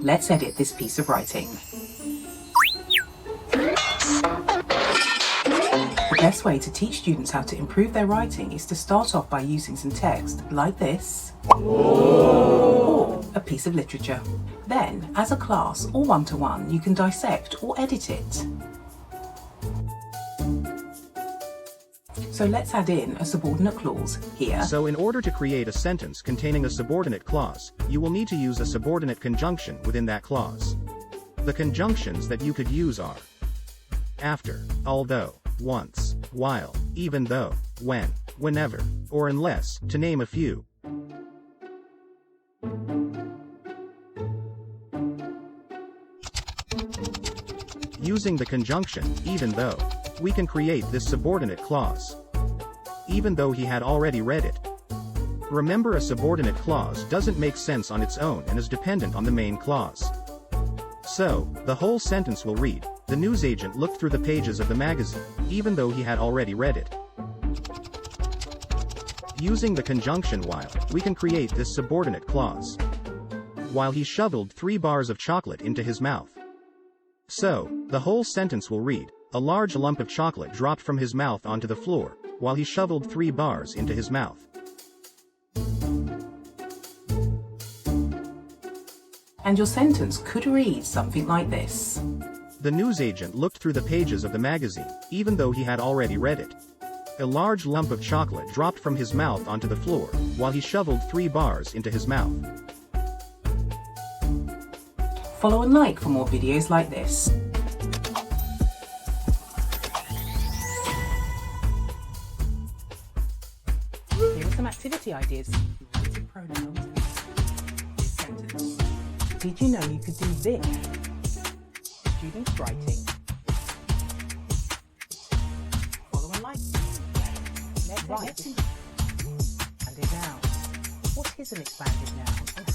Let's edit this piece of writing. The best way to teach students how to improve their writing is to start off by using some text like this, or a piece of literature. Then, as a class or one-to-one, you can dissect or edit it. So let's add in a subordinate clause here. So in order to create a sentence containing a subordinate clause, you will need to use a subordinate conjunction within that clause. The conjunctions that you could use are after, although, once, while, even though, when, whenever, or unless, to name a few. Using the conjunction, even though, we can create this subordinate clause. Even though he had already read it. Remember, a subordinate clause doesn't make sense on its own and is dependent on the main clause. So, the whole sentence will read, the newsagent looked through the pages of the magazine, even though he had already read it. Using the conjunction while, we can create this subordinate clause. While he shoveled 3 bars of chocolate into his mouth. So, the whole sentence will read, a large lump of chocolate dropped from his mouth onto the floor, while he shoveled 3 bars into his mouth. And your sentence could read something like this. The newsagent looked through the pages of the magazine, even though he had already read it. A large lump of chocolate dropped from his mouth onto the floor, while he shoveled 3 bars into his mouth. Follow and like for more videos like this. Here are some activity ideas. Related pronouns. This sentence. Did you know you could do this? Students writing. Follow and like. Let's write. And a noun. What is an expanded noun?